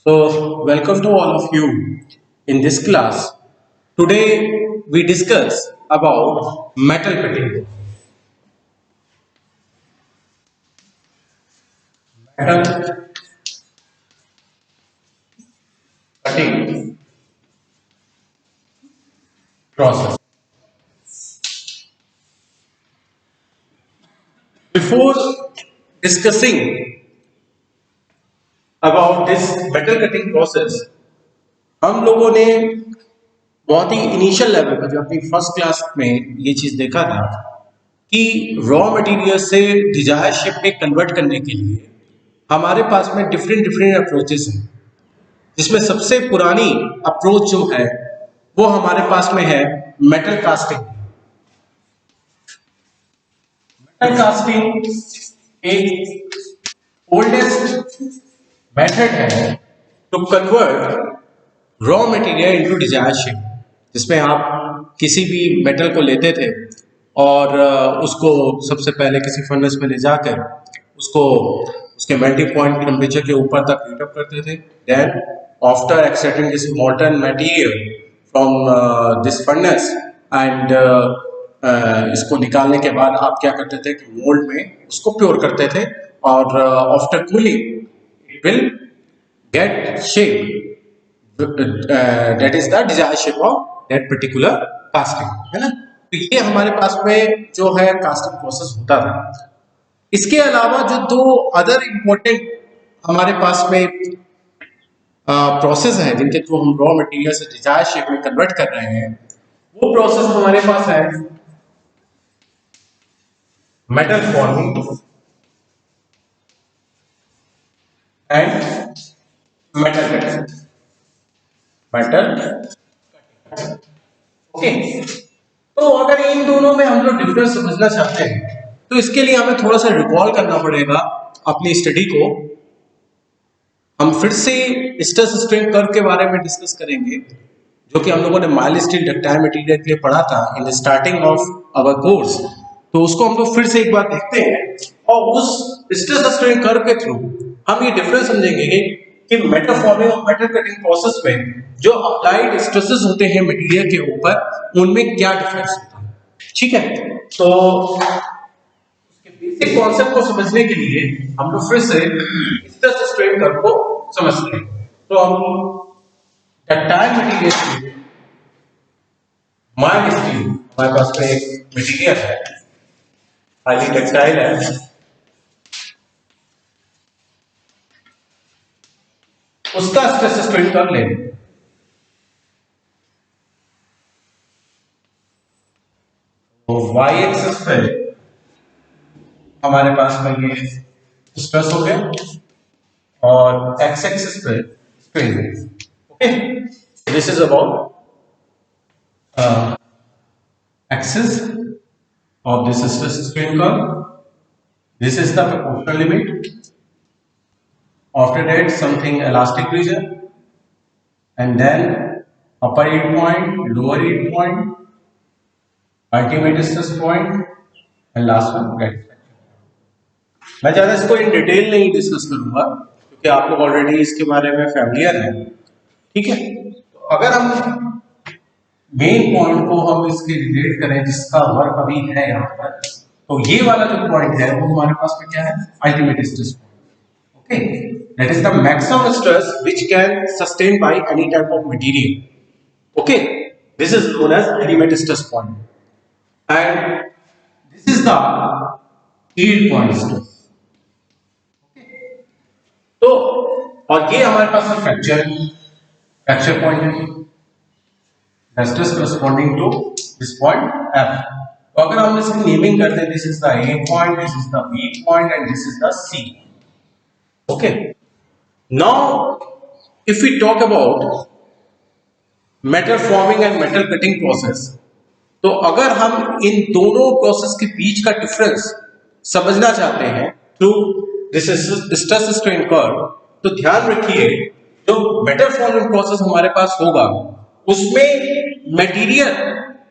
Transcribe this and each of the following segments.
So, welcome to all of you in this class. Today, we discuss about metal cutting. Metal cutting process. Before discussing about this metal cutting process, हम लोगों ने बहुत ही initial level पर जो अपनी first class में ये चीज देखा था कि रॉ मटेरियल से डिजायर शेप में कन्वर्ट करने के लिए हमारे पास में डिफरेंट डिफरेंट अप्रोचेस हैं, जिसमें सबसे पुरानी अप्रोच जो है वो हमारे पास में है मेटल कास्टिंग। मेटल कास्टिंग एक ओल्डेस्ट मेथड है to convert raw material into desire shape, जिसमें आप किसी भी मेटल को लेते थे और उसको सबसे पहले किसी फर्नेस में ले जाकर उसको उसके मेल्टिंग पॉइंट टेम्परेचर के ऊपर तक हीट अप करते थे। Then after extracting this molten material from this furnace and इसको निकालने के बाद आप क्या करते थे कि मोल्ड में उसको प्योर करते थे और after cooling it will get shape that is the desired shape of that particular casting, है ना। तो ये हमारे पास में जो है कास्टिंग प्रोसेस होता था। इसके अलावा जो दो अदर इम्पोर्टेंट हमारे पास में प्रोसेस है जिनके थ्रू हम रॉ मटेरियल से डिजायर शेप में कन्वर्ट कर रहे हैं, वो प्रोसेस हमारे पास है metal forming and metal cutting. Metal okay, तो अगर इन दोनों में हम लोग डिफरेंस समझना चाहते हैं तो इसके लिए हमें थोड़ा सा रिकॉल करना पड़ेगा अपनी स्टडी को। हम फिर से स्ट्रेस स्ट्रेन कर्व के बारे में डिस्कस करेंगे, जो कि हम लोगों ने माइल्ड स्टील डक्टाइल मटेरियल के लिए पढ़ा था in the starting of our course. तो उसको हम लोग फिर से एक बार देखते हैं और उस स्ट्रेस स्ट्रेन कर्व के थ्रू हम ये डिफरेंस समझेंगे कि मेटल फॉर्मिंग और मेटल कटिंग प्रोसेस में जो अप्लाइड स्ट्रेसेस होते हैं मटेरियल के ऊपर, उनमें क्या डिफरेंस होता है। ठीक है, तो उसके बेसिक कॉन्सेप्ट को समझने के लिए हम लोग फिर से स्ट्रेस स्ट्रेन कर्व को समझते हैं। तो हम डक्टाइल मटेरियल के लिए माइल्ड स्टील हमारे पास में एक मटेरियल है, हाईली डक्टाइल है, उसका स्ट्रेस स्ट्रेन कर लें। तो वाई एक्सिस पे हमारे पास में ये स्ट्रेस हो गया और एक्स एक्सिस पे strain. Okay, this is about axis of this stress strain curve. This is the proportional limit. After that, something elastic region, and then upper yield point, lower yield point, ultimate stress point, and last one get fracture. मैं ज़्यादा इसको in detail नहीं discuss करूंगा क्योंकि आप लोग already इसके बारे में फैमिलियर हैं। ठीक है, तो अगर हम मेन पॉइंट को हम इसके रिलेट करें जिसका वर्क अभी है यहाँ पर, तो ये वाला जो पॉइंट है वो हमारे पास में क्या है, ultimate stress point. Okay, that is the maximum stress which can sustain by any type of material. Okay, this is known as ultimate stress point and this is the yield point stress. तो और ये हमारे पास में fracture point है, stress corresponding to this point F। तो अगर हम इसकी नेमिंग करते हैं, this is the A point, this is the B point and this is the C। okay, now if we talk about metal forming and metal cutting process, तो अगर हम इन दोनों प्रोसेस के बीच का डिफरेंस समझना चाहते हैं through this stress strain curve, तो ध्यान रखिए जो मेटल फॉर्मिंग प्रोसेस हमारे पास होगा उसमें मटेरियल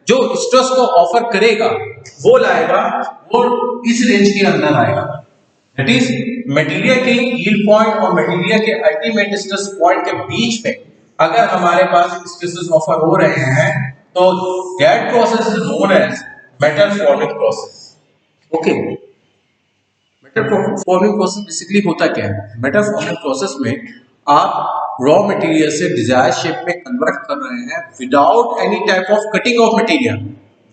जो स्ट्रेस को ऑफर करेगा वो लाएगा, वो इस रेंज के अंदर आएगा। दैट इज मटेरियल के यील्ड पॉइंट और मटेरियल के अल्टीमेट स्ट्रेस पॉइंट के बीच में अगर हमारे पास स्ट्रेसेस ऑफर हो रहे हैं तो that process is known as metal forming process. Okay, metal forming process basically होता क्या है? मेटल फॉर्मिंग प्रोसेस में आप रॉ मटेरियल से डिजायर्ड शेप में कन्वर्ट कर रहे हैं without any type of cutting of material,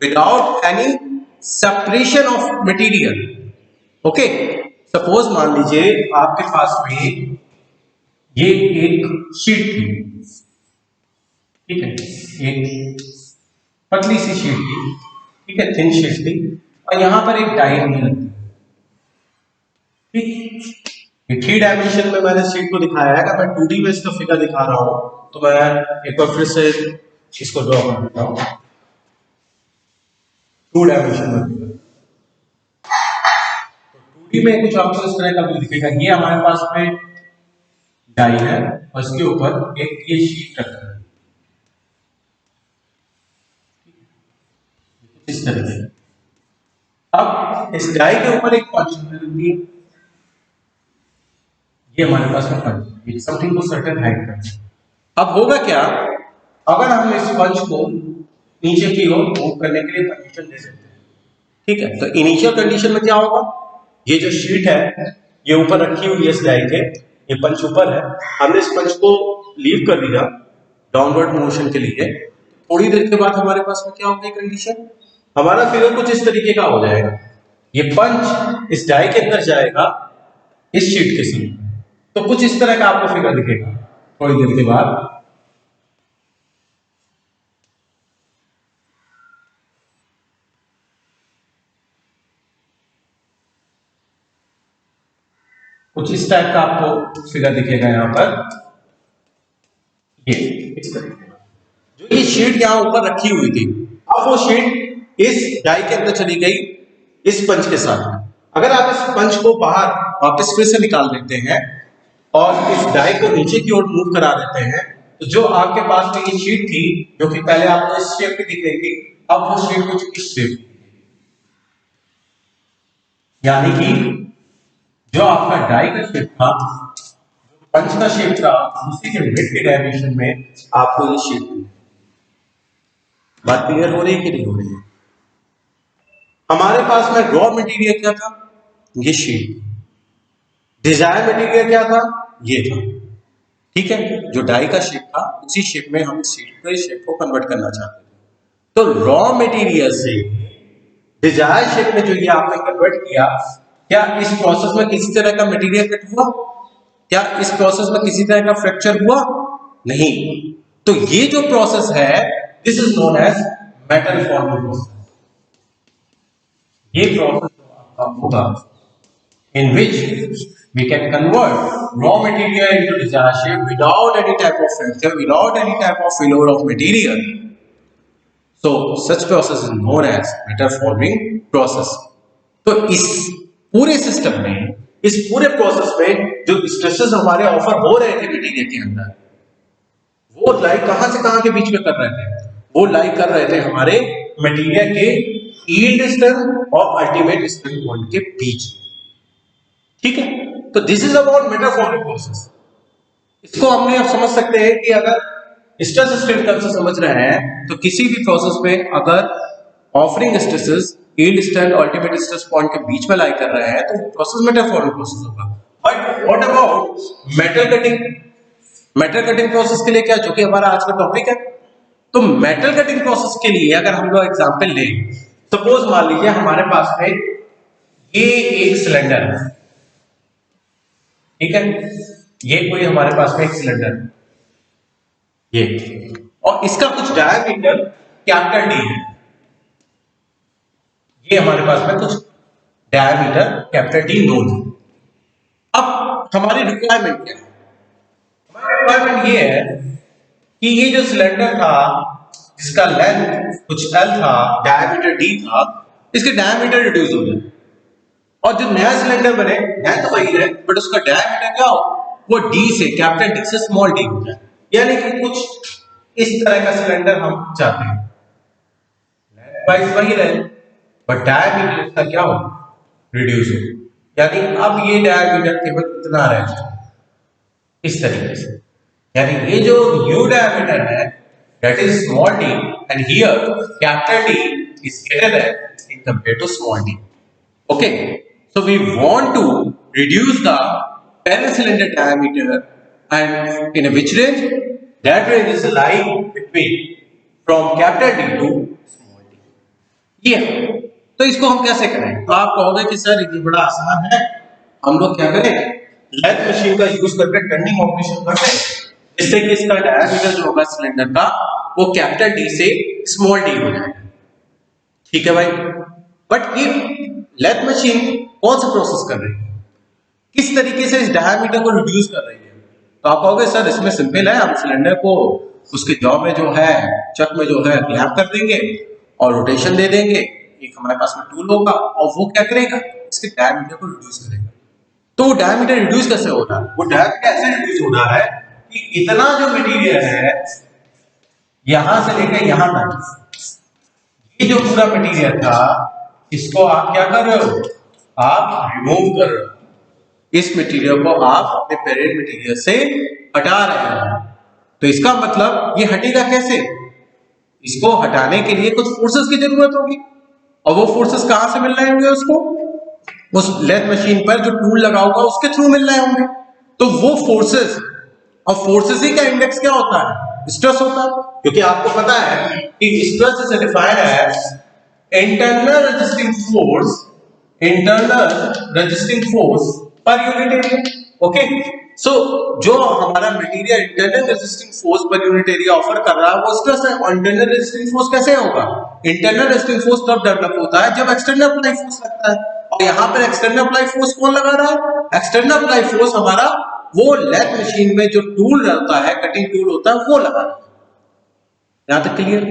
without any separation of material. Okay, suppose मान लीजिए आपके पास में ये एक शीट थी, ठीक है, एक पतली सी शीट थी, ठीक है, थिन शीट थी, और यहां पर एक डाई होने लगती है। ठीक, ये 3 डायमेंशन में मैंने शीट को दिखाया है। अगर मैं 2D में इसका फिगर दिखा रहा हूं तो मैं एक बार फिर से इसको ड्रॉ कर देता हूं 2 डायमेंशन में। तो 2D में कुछ आपको इस तरह का व्यू दिखेगा। ये हमारे पास में डाई है और इसके ऊपर एक ये शीट रखा है इस तरह से। अब इस डाई के ऊपर एक पंच होती है, ये हमारे पास में पंच, ये समथिंग को सर्टेन हाइट का। अब होगा क्या, अगर हम इस पंच को नीचे की ओर मूव करने के लिए परमिशन दे सकते हैं, ठीक है, तो इनिशियल कंडीशन में क्या होगा, ये जो शीट है ये ऊपर रखी हुई है इस डाई के, ये पंच ऊपर है, हमने इस पंच को लीव कर दिया डाउनवर्ड मोशन के लिए, थोड़ी देर के बाद हमारे पास में क्या होगी कंडीशन, हमारा फिगर कुछ इस तरीके का हो जाएगा। ये पंच इस डाई के अंदर जाएगा इस शीट के साथ, तो कुछ इस तरह का आपको फिगर दिखेगा थोड़ी देर के बाद। कुछ इस टाइप का आपको फिगर दिखेगा यहां पर, ये इस तरीके का। जो ये शीट यहां ऊपर रखी हुई थी, अब वो शीट इस डाई के अंदर चली गई इस पंच के साथ। अगर आप इस पंच को बाहर वापस फिर से निकाल देते हैं और इस डाई को नीचे की ओर मूव करा देते हैं, तो जो आपके पास में ये शीट थी जो कि पहले आपको इस शेप की दिख रही थी, अब वो शीट कुछ इस शेप, यानी कि जो आपका डाई का शेप था, पंच का शेप था, उसी के मिड के डायमेंशन में आपको ये शेप मिली। बात क्लियर हो रही है कि नहीं हो रही है? हमारे पास में रॉ मटेरियल क्या था, ये शीट, डिजायर मटेरियल क्या था, ये था, ठीक है, जो डाई का शेप था उसी शेप में हम शीट के शेप को कन्वर्ट करना चाहते थे। तो रॉ मटेरियल से डिजायर शेप में जो ये आपने कन्वर्ट किया, क्या इस प्रोसेस में किसी तरह का मटेरियल कट हुआ? क्या इस प्रोसेस में किसी तरह का फ्रैक्चर हुआ? नहीं। तो ये जो प्रोसेस है this is known as metal forming process. ये प्रोसेस आपका होगा in which we can convert raw material into desired shape without any type of fracture, without any type of failure of material. So such process is known as metal forming process. तो इस पूरे system में, इस पूरे process में जो stresses हमारे offer हो रहे थे मटेरियल के अंदर, वो लाई कहां से कहां के बीच में कर रहे थे? वो लाई कर रहे थे हमारे मटेरियल के यील्ड स्ट्रेंथ और अल्टीमेट स्ट्रेंथ पॉइंट के बीच। ठीक है, तो this is about metal forming process. इसको हमने अब समझ सकते हैं कि अगर स्ट्रेस स्ट्रेन कर्व से समझ रहे हैं तो किसी भी प्रोसेस में अगर offering stresses yield strength ultimate stress point के बीच में लाई कर रहे हैं तो प्रोसेस मेटल फॉर्मिंग प्रोसेस होगा। But what about metal cutting? Metal cutting process के लिए क्या, जो कि हमारा आज का टॉपिक है, तो मेटल कटिंग प्रोसेस के लिए अगर हम लोग एग्जांपल लें, सपोज मान लीजिए हमारे पास में ये एक सिलेंडर है, ठीक है, ये कोई हमारे पास में एक सिलेंडर है ये, और इसका कुछ डायमीटर कैपिटल डी है, ये हमारे पास में कुछ डायमीटर कैपिटल डी नोन है। अब हमारी रिक्वायरमेंट क्या है? हमारी रिक्वायरमेंट ये है कि ये जो सिलेंडर था जिसका लेंथ कुछ एल था, डायमीटर डी था, इसके डायमीटर रिड्यूस हो जाए और जो नया सिलेंडर बने है तो वही है बट उसका डायमीटर क्या हो, वो डी से, कैपिटल डी से स्मॉल डी हो जाए। यानी कि कुछ इस तरह का सिलेंडर हम चाहते हैं, लेंथ वाइज वही रहे बट डायमीटर इसका क्या हो, रिड्यूस हो। यानी अब ये डायमीटर केवल इतना रह जाए इस तरीके से, यानी ये जो न्यू डायमीटर है that is small d and here capital D is greater than in compared to small d. Okay, so we want to reduce the parent cylinder diameter and in a which range? That range is lying between from capital D to small d. ये तो इसको हम कैसे करें? तो आप कहोगे कि सर ये बड़ा आसान है, हम लोग क्या करें, लेथ मशीन का यूज करके टर्निंग ऑपरेशन करते हैं जिससे कि इसका डायमीटर जो होगा सिलेंडर का वो कैपिटल डी से स्मॉल डी हो जाएगा। ठीक है भाई, बट ये लेथ मशीन कौन सा प्रोसेस कर रही है, किस तरीके से इस डायमीटर को रिड्यूस कर रही है? तो आप कहोगे सर इसमें सिंपल है, हम सिलेंडर को उसके जॉ में जो है, चक में जो है क्लैंप कर देंगे और रोटेशन दे देंगे, एक हमारे पास में टूल होगा और वो क्या करेगा, इसके डायमीटर को रिड्यूस करेगा। तो डायमीटर रिड्यूस कैसे हो रहा है? वो डायमीटर ऐसे रिड्यूस हो रहा है कि इतना जो मटेरियल है यहां से लेकर यहां तक, ये जो पूरा मटेरियल था इसको आप क्या कर रहे हो, आप रिमूव कर रहे हो, इस मटेरियल को आप अपने पेरेंट मटेरियल से हटा रहे हैं। तो इसका मतलब ये हटेगा कैसे? इसको हटाने के लिए कुछ फोर्सेस की जरूरत होगी, और वो फोर्सेस कहां से मिल रहे होंगे उसको? उस लेथ मशीन पर जो टूल लगा होगा उसके थ्रू मिल रहे होंगे। तो वो फोर्सेस, और फोर्सेस ही का इंडेक्स क्या होता है? स्ट्रेस होता है, क्योंकि आपको पता है कि stress is defined as internal resisting force per unit area. Okay, so जो हमारा material internal resisting force per unit area offer कर रहा है वो स्ट्रेस है। और इंटरनल रेजिस्टिंग फोर्स कैसे होगा? इंटरनल रेजिस्टिंग फोर्स तब डेवलप होता है जब एक्सटर्नल अप्लाई फोर्स लगता है, और यहाँ पर एक्सटर्नल अप्लाई फोर्स कौन लगा रहा है? एक्सटर्नल अप्लाई फोर्स हमारा वो लेथ मशीन में जो टूल रहता है, कटिंग टूल होता है, वो लगा रहा है। यहां तक क्लियर?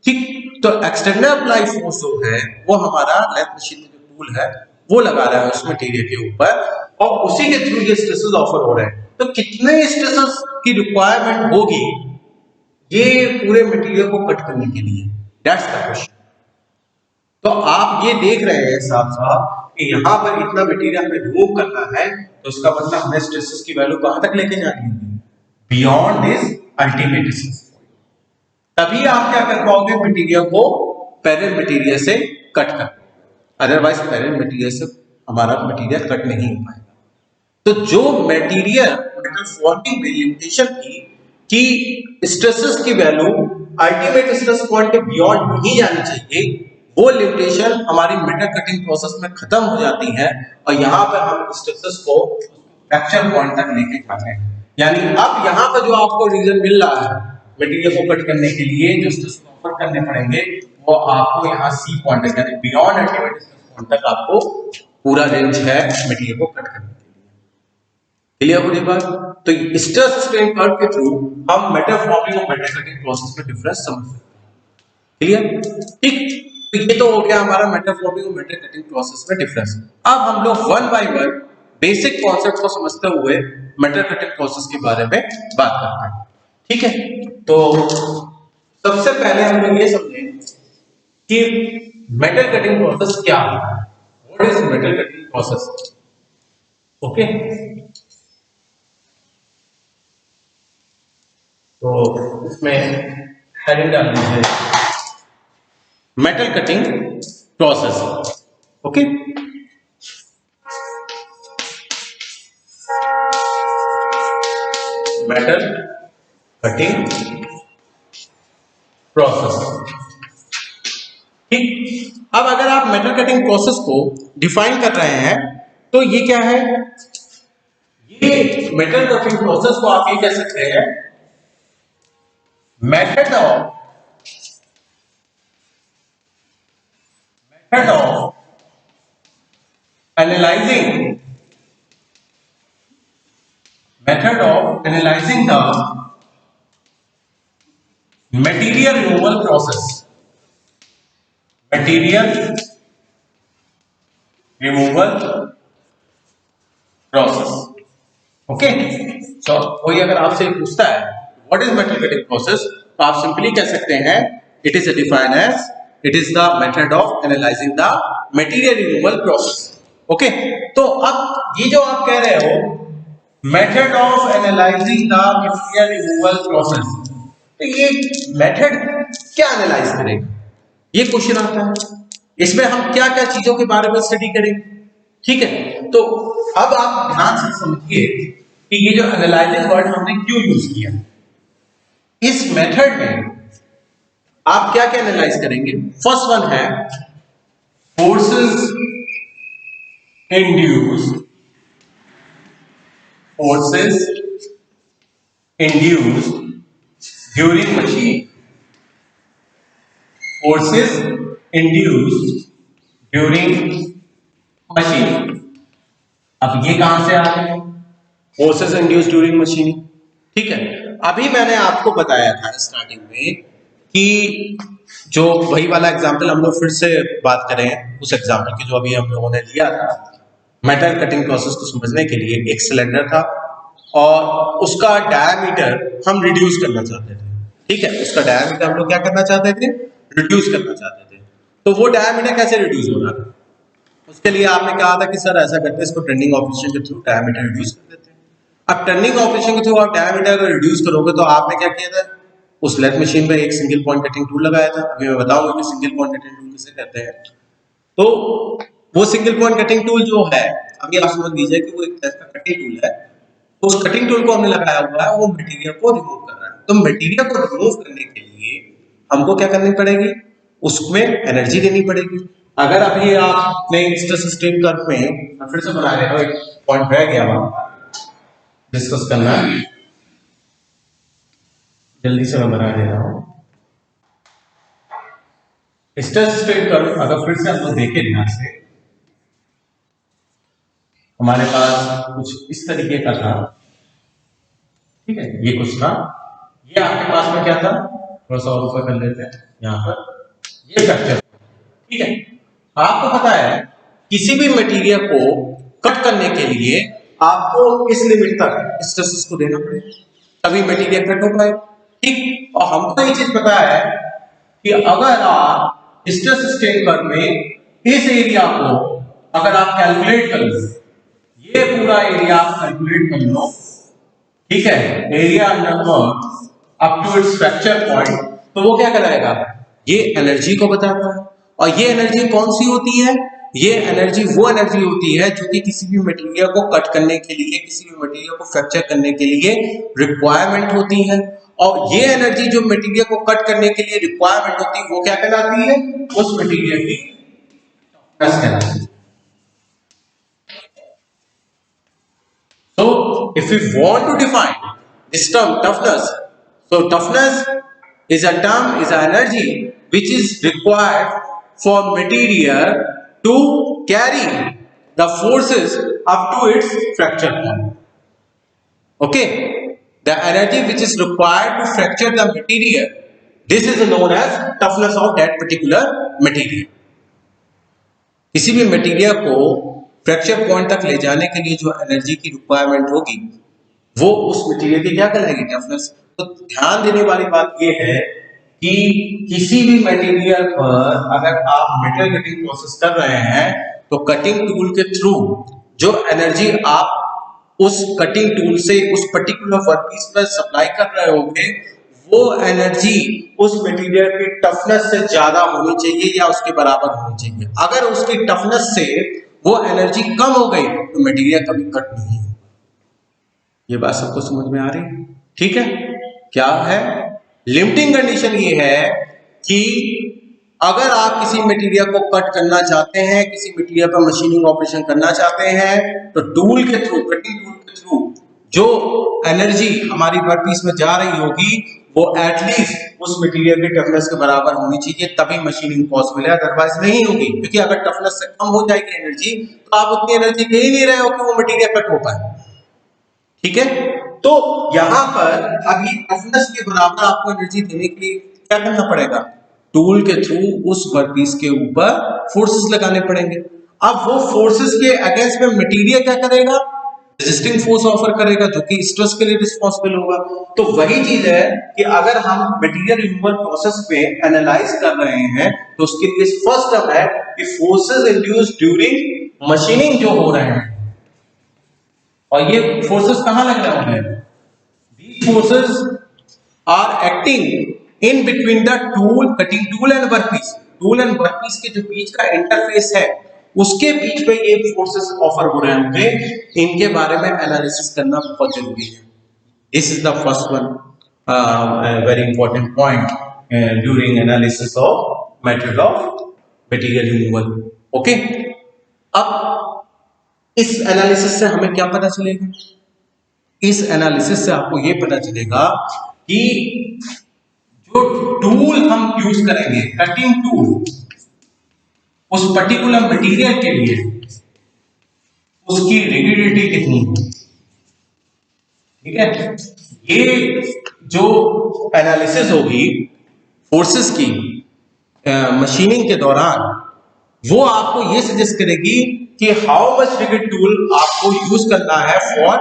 ठीक, तो एक्सटर्नल अप्लाई फोर्स जो है वो हमारा लेथ मशीन में जो टूल है वो लगा रहा है उस मटेरियल के ऊपर, और उसी के थ्रू ये स्ट्रेसेस ऑफर हो रहे हैं। तो कितने स्ट्रेसेस की रिक्वायरमेंट होगी ये पूरे मटेरियल को कट करने के लिए? That's the question. तो आप ये देख रहे हैं साफ साफ कि यहाँ पर इतना मटेरियल हमें रिमूव करना है, तो उसका मतलब हमें स्ट्रेसेस की वैल्यू कहां तक लेके जानी होगी? Beyond this ultimate stress. तभी आप क्या कर पाओगे, मटेरियल को पैरेंट मटेरियल से कट कर, अदरवाइज पैरेंट मटेरियल से हमारा मटेरियल कट नहीं हो पाएगा। तो जो मटेरियल मेटल फॉर्मिंग में लिमिटेशन थी कि स्ट्रेसेस की वैल्यू अल्टीमेट स्ट्रेस पॉइंट के बियॉन्ड नहीं जानी चाहिए, वो लिमिटेशन हमारी मेटल कटिंग प्रोसेस में खत्म हो जाती है, और यहाँ पर हम स्ट्रेसेस को फ्रैक्चर पॉइंट तक लेके जाते हैं। यानी अब यहाँ पर जो आपको रीजन मिल रहा है मटेरियल को कट करने के लिए जो स्ट्रेस ऑफर करने पड़ेंगे, वो आपको यहाँ सी पॉइंट तक, यानी बियॉन्ड अल्टीमेट स्ट्रेस पॉइंट तक आपको पूरा रेंज है मटेरियल को कट करने के लिए। क्लियर हो रही बात? तो स्ट्रेस स्ट्रेन कर्व के थ्रू हम मेटल फॉर्मिंग और मेटल कटिंग प्रोसेस में डिफरेंस समझ सकते हैं। क्लियर? ठीक, तो ये तो हो गया हमारा मेटल फॉर्मिंग और मेटल कटिंग प्रोसेस में डिफरेंस। अब हम लोग one by one basic concept को समझते हुए मेटल कटिंग प्रोसेस के बारे में बात करते हैं। ठीक है, तो सबसे पहले हम लोग ये समझें कि मेटल कटिंग प्रोसेस क्या है। What is metal cutting process? Okay, तो इसमें हेडिंग डाल दीजिए metal cutting process. Okay, metal cutting process. ठीक, अब अगर आप मेटल कटिंग प्रोसेस को डिफाइन कर रहे हैं तो ये क्या है? ये मेटल कटिंग प्रोसेस को आप ये कह सकते हैं method of analyzing the material removal process. Material removal process. Okay, तो कोई अगर आपसे पूछता है what is metal cutting process, तो आप सिंपली कह सकते हैं it is defined as it is the method of analyzing the material removal process. Okay, तो अब ये जो आप कह रहे हो method of analyzing the material removal process, तो ये मेथड क्या एनालाइज करेगा, ये क्वेश्चन आता है। इसमें हम क्या क्या चीजों के बारे में स्टडी करेंगे, ठीक है। तो अब आप ध्यान से समझिए कि ये जो एनालाइजिंग वर्ड हमने क्यों यूज किया। इस मेथड में आप क्या क्या एनालाइज करेंगे। फर्स्ट वन है forces induced, forces induced during machine, forces induced during machine। अब ये कहां से आ गए, फोर्सेस इंड्यूस्ड ड्यूरिंग मशीनिंग, ठीक है। अभी मैंने आपको बताया था स्टार्टिंग में कि जो वही वाला एग्जांपल हम लोग फिर से बात करें उस एग्जांपल की जो अभी हम लोगों ने लिया था। मेटल कटिंग प्रोसेस को समझने के लिए एक सिलेंडर था और उसका डायमीटर हम रिड्यूस करना चाहते थे, ठीक है। उसका डायमीटर हम लोग क्या करना चाहते थे, रिड्यूस करना चाहते थे। तो वो डायमीटर कैसे रिड्यूस हो रहा था, उसके लिए आपने कहा था कि सर ऐसा करते हैं, इसको टर्निंग ऑपरेशन के थ्रू डायमीटर रिड्यूस कर देते हैं। अब टर्निंग ऑपरेशन के थ्रू आप डायमीटर अगर रिड्यूस करोगे तो आपने क्या किया था, उस लेथ मशीन पे एक सिंगल पॉइंट कटिंग टूल लगाया था। अभी मैं बताऊंगा कि सिंगल पॉइंट कटिंग टूल किसे कहते हैं। तो वो सिंगल पॉइंट कटिंग टूल जो है, अभी आप समझ लीजिए कि वो एक तरह का कटिंग टूल है। तो उस कटिंग टूल को हमने लगाया हुआ है, वो मटेरियल को रिमूव कर रहा है। तो मटेरियल को रिमूव करने के लिए हमको क्या करनी पड़ेगी, उसमें एनर्जी देनी पड़ेगी। अगर अभी आपने स्ट्रेस स्ट्रेन कर्व में, मैं फिर से बना रहा हूं, एक पॉइंट रह गया वहां डिस्कस करना, जल्दी से मैं बना दे रहा हूं। स्ट्रेस स्ट्रेन कर्व अगर फिर से हम लोग देखें ध्यान से, हमारे पास कुछ इस तरीके का था, ठीक है। ये कुछ था, ये आपके पास में क्या था, थोड़ा सा और ऊपर कर लेते हैं, यहाँ पर ये स्ट्रक्चर, ठीक है। आपको पता है किसी भी मटेरियल को कट करने के लिए आपको इस लिमिट तक स्ट्रेसेस को देना पड़ेगा, तभी मटेरियल कट हो पाए, ठीक। और हमको ये चीज पता है कि अगर आप स्ट्रेस स्ट्रेन कर्व में इस एरिया को अगर आप कैलकुलेट कर लो, ये पूरा एरिया आप कैलकुलेट कर लो, ठीक है, area under curve up to its fracture point, तो वो क्या कराएगा, ये एनर्जी को बताता है। और ये एनर्जी कौन सी होती है, ये एनर्जी वो एनर्जी होती है जो कि किसी भी मटेरियल को कट करने के लिए, किसी भी मटेरियल को फ्रैक्चर करने के लिए रिक्वायरमेंट होती है। और ये एनर्जी जो मटेरियल को कट करने के लिए रिक्वायरमेंट होती है, वो क्या कहलाती है, उस मटेरियल की टफनेस कहलाती है। So, if we want to define this term toughness, so toughness is a term, is an energy which is required for material to carry the forces up to its fracture point. Okay, the energy which is required to fracture the material, this is known as toughness of that particular material. किसी भी material को fracture point तक ले जाने के लिए जो energy की रिक्वायरमेंट होगी, वो उस मटेरियल की क्या कहलाएगी, टफनेस। तो ध्यान देने वाली बात ये है कि किसी भी मटेरियल पर अगर आप मेटल कटिंग प्रोसेस कर रहे हैं, तो कटिंग टूल के थ्रू जो एनर्जी आप उस कटिंग टूल से उस पर्टिकुलर वर्कपीस पर सप्लाई कर रहे होंगे, वो एनर्जी उस मटेरियल की टफनेस से ज्यादा होनी चाहिए या उसके बराबर होनी चाहिए। अगर उसकी टफनेस से वो एनर्जी कम हो गई तो मटेरियल कभी कट नहीं होगा। ये बात सबको समझ में आ रही है, ठीक है। क्या है लिमिटिंग कंडीशन, ये है कि अगर आप किसी मटेरियल को कट करना चाहते हैं, किसी मटेरियल पर मशीनिंग ऑपरेशन करना चाहते हैं, तो टूल के थ्रू, कटिंग टूल के थ्रू जो एनर्जी हमारी वर्कपीस में जा रही होगी, वो एटलीस्ट उस मटेरियल की टफनेस के बराबर होनी चाहिए, तभी मशीनिंग पॉसिबल है, अदरवाइज नहीं होगी। क्योंकि अगर टफनेस से कम हो जाएगी एनर्जी, तो आप उतनी एनर्जी दे ही नहीं रहे हो कि वो मटेरियल कट हो पाए, ठीक है। तो यहां पर अभी टफनेस के बराबर आपको एनर्जी देने के लिए क्या करना पड़ेगा, टूल के थ्रू उस वर्कपीस के ऊपर फोर्सेस लगाने पड़ेंगे। अब वो फोर्सेस के अगेंस्ट में मटेरियल क्या करेगा, रेजिस्टिंग फोर्स ऑफर करेगा, जो कि स्ट्रेस के लिए रिस्पांसिबल होगा। तो वही चीज है कि अगर हम मटेरियल रिमूवल प्रोसेस पे एनालाइज कर रहे हैं, तो उसके लिए फर्स्ट टर्म है कि फोर्सेस इंड्यूस्ड ड्यूरिंग मशीनिंग जो हो रहे हैं और ये फोर्सेस कहां लग रहे हैं, these forces are acting in between the tool, cutting tool and workpiece. Tool and workpiece के जो बीच का इंटरफेस है उसके बीच में ये फोर्सेस ऑफर हो रहे होंगे, इनके बारे में एनालिसिस करना बहुत जरूरी है. This is the first one very important point during analysis of method of material removal. Okay, अब इस एनालिसिस से हमें क्या पता चलेगा, इस एनालिसिस से आपको ये पता चलेगा कि जो टूल हम यूज करेंगे, कटिंग टूल, उस पर्टिकुलर मटेरियल के लिए उसकी रिजिडिटी कितनी है. ठीक है, ये जो एनालिसिस होगी फोर्सेस की मशीनिंग के दौरान, वो आपको ये सजेस्ट करेगी कि हाउ मच रिजिड टूल आपको यूज करना है for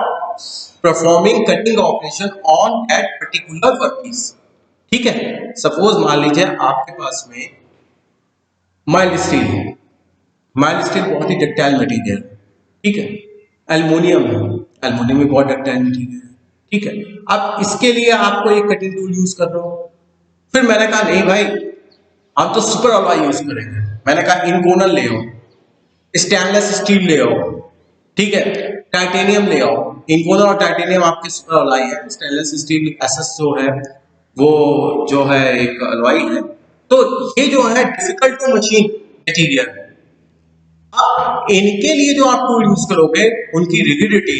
performing cutting operation on that particular workpiece. ठीक है, सपोज मान लीजिए आपके पास में माइल्ड स्टील है. माइल्ड स्टील बहुत ही डक्टाइल मटेरियल, ठीक है. एल्युमिनियम है, एल्युमिनियम भी बहुत डक्टाइल मटेरियल है. ठीक है, अब इसके लिए आपको एक कटिंग टूल यूज कर रहा हूं. फिर मैंने कहा नहीं भाई, हम तो सुपर अलॉय यूज करेंगे. मैंने कहा इनकोनल ले आओ, स्टेनलेस स्टील ले आओ, ठीक है, टाइटेनियम ले आओ. इनकोनल और टाइटेनियम आपके सुपर अलॉय है. स्टेनलेस स्टील एसएस जो है वो जो है एक अलॉय है. तो ये जो है डिफिकल्ट टू मशीन मटीरियल है. अब इनके लिए जो आप टूल यूज करोगे उनकी रिजिडिटी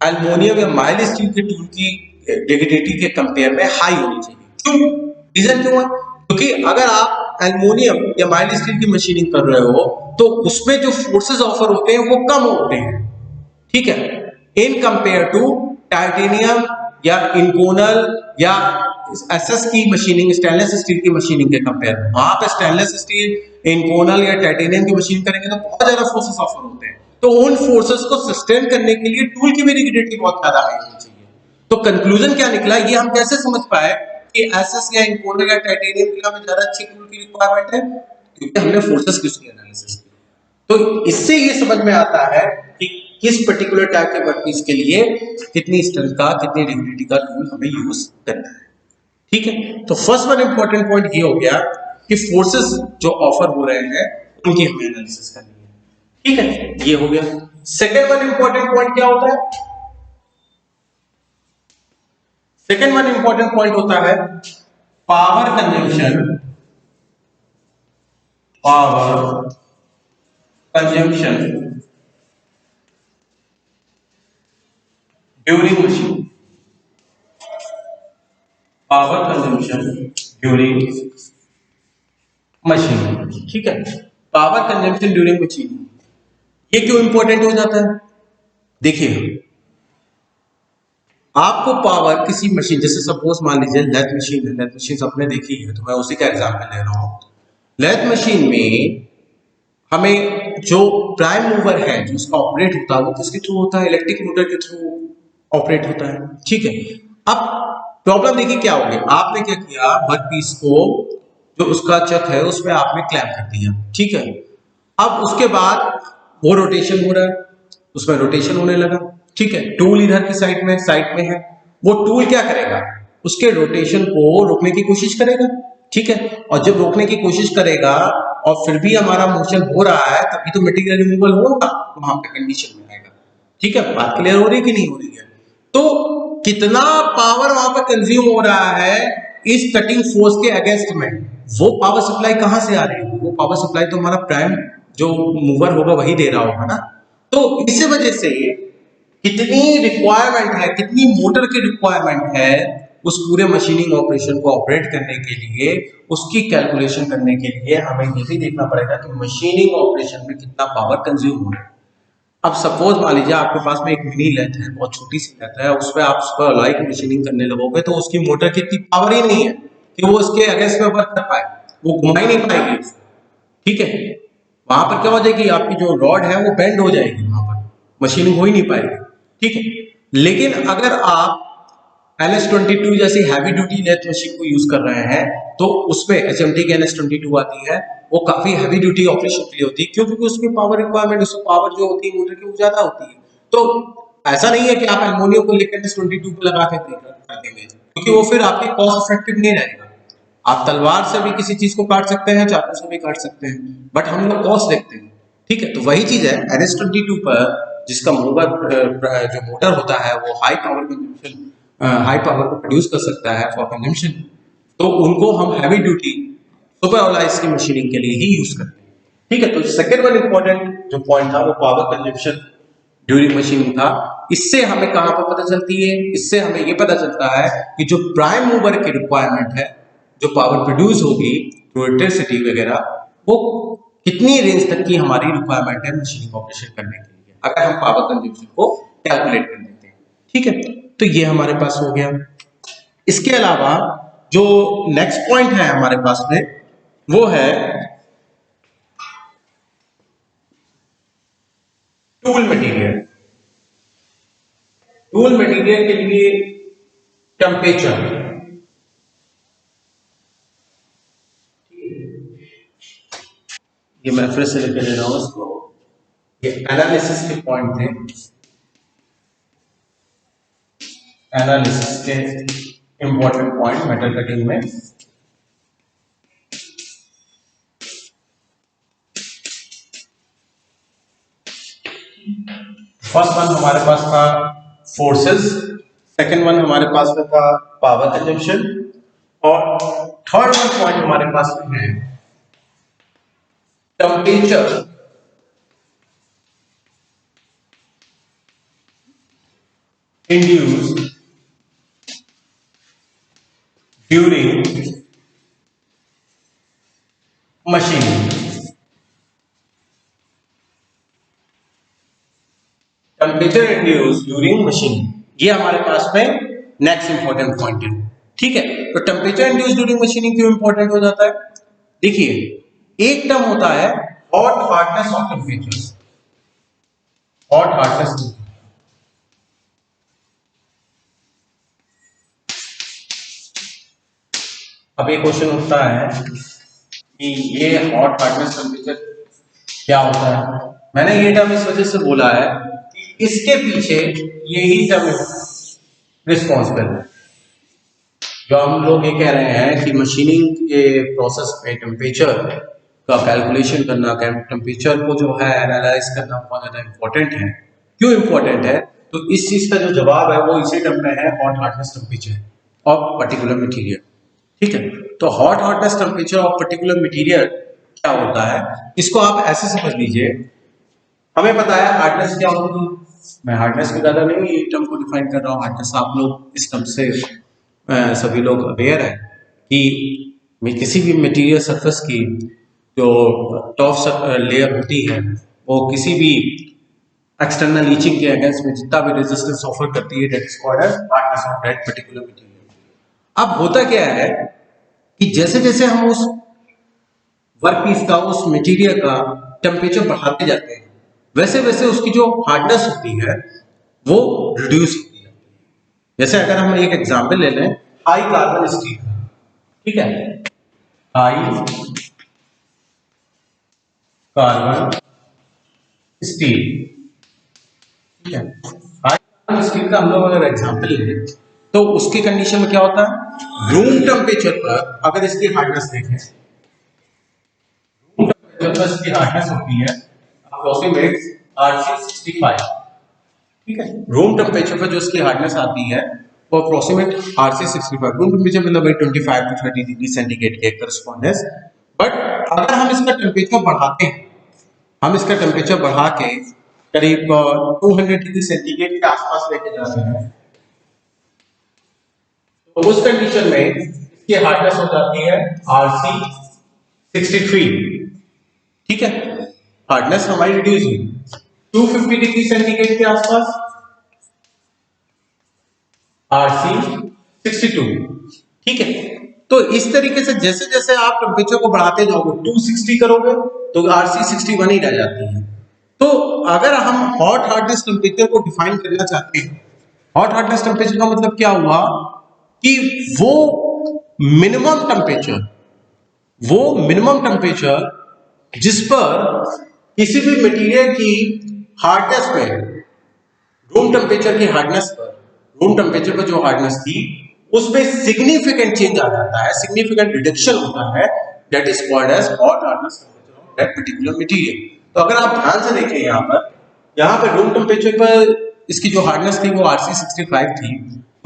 एल्युमिनियम या माइल्ड स्टील के टूल की रिजिडिटी के कंपेयर में हाई होनी चाहिए. क्यों, रीजन क्यों है, क्योंकि अगर आप एल्युमिनियम या माइल्ड स्टील की मशीनिंग कर रहे हो तो उसमें जो फोर्सेस ऑफर होते हैं वो कम होते हैं. ठीक है, इन कंपेयर टू टाइटेनियम या इनकोनल या एसएस की मशीनिंग, स्टेनलेस स्टील की मशीनिंग के कंपेयर में. वहां पे स्टेनलेस स्टील, इनकोनल या टाइटेनियम की मशीन करेंगे तो बहुत ज्यादा फोर्सेस ऑफर होते हैं. तो उन फोर्सेस को सस्टेन करने के लिए टूल की भी रिजिडिटी बहुत ज्यादा हाई होनी चाहिए. तो कंक्लूजन क्या निकला, ये हम कैसे समझ पाए कि एसएस या इनकोनल या टाइटेनियम के लिए हमें ज्यादा अच्छी टूल की रिक्वायरमेंट है, क्योंकि हमने फोर्सेस की उसकी एनालिसिस की. तो इससे ये समझ में आता है कि किस पर्टिकुलर टाइप के वर्कपीस के लिए कितनी स्ट्रेंथ का, कितनी रिजिडिटी का टूल हमें यूज करना है. ठीक है, तो फर्स्ट वन इंपॉर्टेंट पॉइंट ये हो गया कि फोर्सेस जो ऑफर हो रहे हैं उनकी हमें एनालिसिस करनी है. ठीक है, ये हो गया. सेकेंड वन इंपॉर्टेंट पॉइंट क्या होता है, सेकेंड वन इंपॉर्टेंट पॉइंट होता है power consumption. Power consumption during machine. Power consumption during machine. ठीक है, पावर कंजम्पशन ड्यूरिंग मशीन, ये क्यों इंपॉर्टेंट हो जाता है. देखिए, आपको पावर किसी मशीन, जैसे सपोज मान लीजिए लेथ मशीन है. लेथ मशीन सबने देखी है तो मैं उसी का एग्जांपल ले रहा हूं. लेथ मशीन में हमें जो प्राइम मूवर है जो उसका ऑपरेट होता है वो किसके थ्रू होता है, इलेक्ट्रिक मोटर के थ्रू ऑपरेट होता है. ठीक है, अब प्रॉब्लम देखिए क्या होगी, आपने क्या किया, वर्कपीस को जो उसका चक है उसमें आपने क्लैंप कर दिया. ठीक है, अब उसके बाद वो रोटेशन हो रहा है, उसमें रोटेशन होने लगा. ठीक है, टूल इधर की साइड में है. वो टूल क्या करेगा, उसके रोटेशन को रोकने की कोशिश करेगा. ठीक है, और जब रोकने की कोशिश करेगा और फिर भी हमारा मोशन हो रहा है तभी तो मटेरियल रिमूवल होगा, वहां पे कंडीशन में आएगा. ठीक है, बात क्लियर हो रही है कि नहीं हो रही है. तो कितना पावर वहां पर कंज्यूम हो रहा है इस कटिंग फोर्स के अगेंस्ट में, वो पावर सप्लाई कहां से आ रही है, वो पावर सप्लाई तो हमारा प्राइम जो मूवर होगा वही दे रहा होगा ना. तो इस वजह से कितनी रिक्वायरमेंट है, कितनी मोटर की रिक्वायरमेंट है उस पूरे मशीनिंग ऑपरेशन को ऑपरेट करने के लिए, उसकी कैलकुलेशन करने के लिए हमें ये भी देखना पड़ेगा कि मशीनिंग ऑपरेशन में कितना पावर कंज्यूम हो रहा है. अब सपोज मान लीजिए आपके पास में एक मिनी लेथ है, बहुत छोटी सी लेथ है, उस पर आप सुपर अलॉय की मशीनिंग करने लगोगे तो उसकी मोटर की इतनी पावर ही नहीं है कि वो उसके अगेंस्ट में वर्क कर पाए, वो घुमा ही नहीं पाएगी. ठीक है, वहां पर क्या हो जाएगी, आपकी जो रॉड है वो बेंड हो जाएगी, वहां पर मशीनिंग हो ही नहीं पाएगी. ठीक है, लेकिन अगर आप LS22 जैसी हैवी ड्यूटी लेथ मशीन को यूज कर रहे हैं तो उसमें HMT की LS22 आती है, वो काफी हैवी ड्यूटी ऑपरेशन के लिए होती है, क्यों? क्योंकि उसकी पावर रिक्वायरमेंट, उसकी पावर जो होती है मोटर की, वो ज्यादा होती है। तो ऐसा नहीं है कि आप एल्युमिनियम को लेकर 22 पे लगा के कर देंगे, क्योंकि वो फिर आपके कॉस्ट इफेक्टिव नहीं रहेगा। आप तलवार से भी किसी चीज को काट सकते हैं, चाकू से भी काट सकते हैं, बट हम लोग कॉस्ट देखते हैं। ठीक है, तो वही चीज है NS22 पर, जिसका जो मोटर होता है वो high power consumption, high power को प्रोड्यूस कर सकता है फॉर कंजम्पशन, तो उनको हम हैवी ड्यूटी सुपर ऑलाइज की मशीनिंग के लिए ही यूज करते हैं। ठीक है, तो सेकेंड वन इंपॉर्टेंट जो पॉइंट था वो पावर कंजम्पशन ड्यूरिंग मशीनिंग था। इससे हमें कहां पर पता चलती है? इससे हमें ये पता चलता है कि जो प्राइम मूवर की रिक्वायरमेंट है, जो पावर प्रोड्यूस होगी थ्रू इलेक्ट्रिसिटी वगैरह, वो कितनी रेंज तक की हमारी रिक्वायरमेंट है मशीनिंग ऑपरेशन करने के लिए, अगर हम पावर कंजम्पशन को कैलकुलेट कर लेते हैं। ठीक है, तो ये हमारे पास हो गया। इसके अलावा जो नेक्स्ट पॉइंट है हमारे पास में, वो है टूल मटेरियल। टूल मटेरियल के लिए टेम्परेचर, ये मैं फिर से लिख ले रहा हूं इसको, ये एनालिसिस के पॉइंट थे, एनालिसिस के इंपॉर्टेंट पॉइंट मेटल कटिंग में। फर्स्ट वन हमारे पास था फोर्सेस, सेकंड वन हमारे पास में था पावर कंजम्पशन, और थर्ड वन पॉइंट हमारे पास में है temperature induced during machining. Temperature induced during machining, ये हमारे पास में नेक्स्ट इंपॉर्टेंट पॉइंट है। ठीक है, तो टेम्परेचर इंड्यूस्ड ड्यूरिंग मशीनिंग क्यों इंपॉर्टेंट हो जाता है? देखिए, एक टर्म होता है hot hardness of temperature, hot hardness. अब एक क्वेश्चन उठता है कि ये हॉट हार्डनेस टेम्परेचर क्या होता है? मैंने ये टर्म इस वजह से बोला है कि इसके पीछे यही टर्म रिस्पॉन्सिबल है। जो हम लोग ये कह रहे हैं कि मशीनिंग के प्रोसेस में टेम्परेचर का कैलकुलेशन करना, टेम्परेचर को जो है एनालाइज करना बहुत ज़्यादा इंपॉर्टेंट है। क्यों इंपॉर्टेंट है? तो इस चीज़ का जो जवाब है वो इसी टर्म में है, hot hardness temperature of particular material. ठीक है, तो hot hardness temperature of particular material क्या होता है, इसको आप ऐसे समझ लीजिए। हमें पता है हार्डनेस क्या होती है, मैं हार्डनेस को ज़्यादा नहीं ये टर्म को डिफाइन कर रहा हूँ, हार्डनेस आप लोग इस टर्म से सभी लोग अवेयर है कि किसी भी मटेरियल सरफेस की जो टॉप लेयर होती है, वो किसी भी एक्सटर्नल लीचिंग के अगेंस्ट में जितना भी रेजिस्टेंस ऑफर करती है, that is called as hardness of that particular material. अब होता क्या है कि जैसे जैसे हम उस वर्क पीस का, उस मटेरियल का टेम्परेचर बढ़ाते जाते हैं, वैसे वैसे उसकी जो हार्डनेस होती है वो रिड्यूस होती है। जैसे अगर हम एक एग्जांपल ले लें हाई कार्बन स्टील, ठीक है, हाई कार्बन स्टील, ठीक है, हाई कार्बन स्टील का हम लोग अगर एग्जांपल लें तो उसकी कंडीशन में क्या होता है, रूम टेम्परेचर पर अगर इसकी हार्डनेस देखें, रूम टेम्परेचर पर इसकी हार्डनेस होती है अप्रोक्सीमेट Rc65, ठीक है, रूम टेम्परेचर पर जो इसकी हार्डनेस आती है वो अप्रोक्सीमेट Rc65, रूम टेम्परेचर मतलब 25 to 30 डिग्री सेंटीग्रेड के करस्पॉन्डेंस। बट अगर हम इसका टेम्परेचर बढ़ाते हैं, हम इसका टेम्परेचर बढ़ा के करीब 200 डिग्री सेंटीग्रेड के आसपास लेके जाते हैं, तो उस कंडीशन में इसकी हार्डनेस हो जाती है Rc63, ठीक है, हार्डनेस हमारी रिड्यूस हुई 250 डिग्री सेंटीग्रेड के आसपास Rc62, ठीक है। तो इस तरीके से जैसे जैसे आप टेम्परेचर को बढ़ाते जाओगे 260 करोगे तो Rc61 ही रह जाती है। तो अगर हम हॉट हार्डनेस टेम्परेचर को डिफाइन करना चाहते हैं, हॉट हार्डनेस टेम्परेचर का मतलब क्या हुआ कि वो मिनिमम टेम्परेचर वो मिनिमम टेम्परेचर जिस पर किसी भी मटेरियल की हार्डनेस में, रूम टेम्परेचर की हार्डनेस पर, रूम टेम्परेचर पर जो हार्डनेस थी उसमें सिग्निफिकेंट चेंज आ जाता है, सिग्निफिकेंट रिडक्शन होता है, that is called as hot hardness temperature of that particular material. तो अगर आप ध्यान से देखें यहाँ पर रूम टेम्परेचर पर इसकी जो हार्डनेस थी वो Rc65 थी,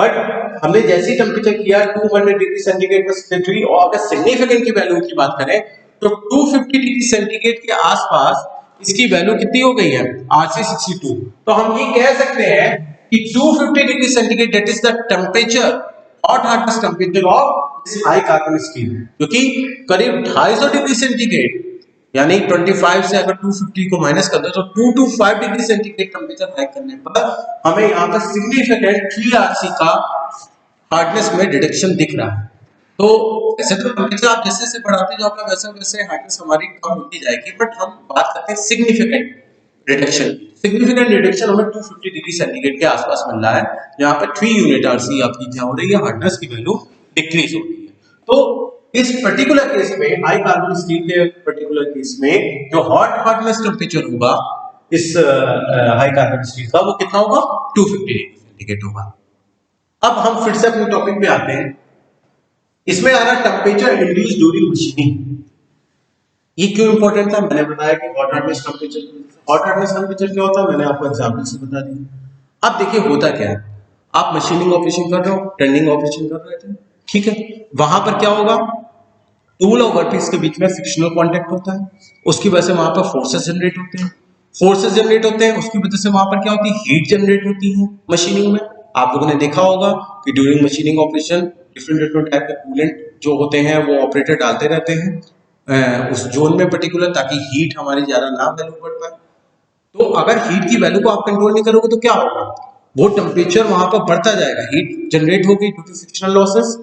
बट हमने जैसे ही टेम्परेचर किया 200 डिग्री सेंटीग्रेड पर स्प्लिट, और अगर सिग्निफिकेंट की वैल्यू की बात करें तो 250 डिग्री सेंटीग्रेड के आसपास इसकी वैल्यू कितनी हो गई है, Rc62। तो हम ये कह सकते हैं कि 250 degree centigrade that is the temperature, hot hardness temperature of this high carbon steel, क्योंकि करीब 250 डिग्री सेंटीग्रेड यानी 25 से अगर 250 को माइनस कर दो तो 225 डिग्री सेंटीग्रेड टेम्परेचर हाइक करने पर हमें यहाँ पर सिग्निफिकेंट 3Rc का हार्डनेस में रिडक्शन दिख रहा है। तो वैसे तो टेम्परेचर आप जैसे जैसे बढ़ाते जाओगे वैसे वैसे हार्डनेस हमारी कम होती जाएगी, बट हम बात करते हैं सिग्निफिकेंट रिडक्शन। सिग्निफिकेंट रिडक्शन हमें 250 डिग्री सेंटीग्रेड के आसपास मिल रहा है, जहां पर 3 यूनिट आरसी आपकी क्या हो रही है, हार्डनेस की वैल्यू डिक्रीज हो रही है। तो इस पर्टिकुलर केस में हाई कार्बन स्टील के पर्टिकुलर केस में जो हॉट हार्डनेस टेम्परेचर होगा इस हाई कार्बन स्टील का वो कितना होगा, 250 डिग्री सेंटीग्रेड होगा। अब हम फिर से अपने टॉपिक पे आते हैं। इसमें आ रहा टेम्परेचर इंड्यूस ड्यूरिंग मशीनिंग। ये क्यों इंपॉर्टेंट था, मैंने बताया कि hot hardness temperature, hot hardness temperature क्या होता है मैंने आपको एग्जांपल से बता दिया। अब देखिए होता क्या है, आप मशीनिंग ऑपरेशन कर रहे हो, टर्निंग ऑपरेशन कर रहे थे, ठीक है, वहां पर क्या होगा, टूल और वर्कपीस के बीच में फ्रिक्शनल कांटेक्ट होता है, उसकी वजह से वहां पर फोर्सेस जनरेट होते हैं, फोर्सेस जनरेट होते हैं उसकी वजह से वहां पर क्या होती है, हीट जनरेट होती है मशीनिंग में। आप लोगों ने देखा होगा कि during machining operation different different type के कूलेंट जो होते हैं वो ऑपरेटर डालते रहते हैं उस जोन में पर्टिकुलर, ताकि हीट हमारी ज्यादा ना वैल्यू बढ़ पाए। तो अगर हीट की वैल्यू को आप कंट्रोल नहीं करोगे तो क्या होगा, वो टेम्परेचर वहां पर बढ़ता जाएगा, हीट जनरेट होगी ड्यू टू फ्रिक्शनल लॉसेस,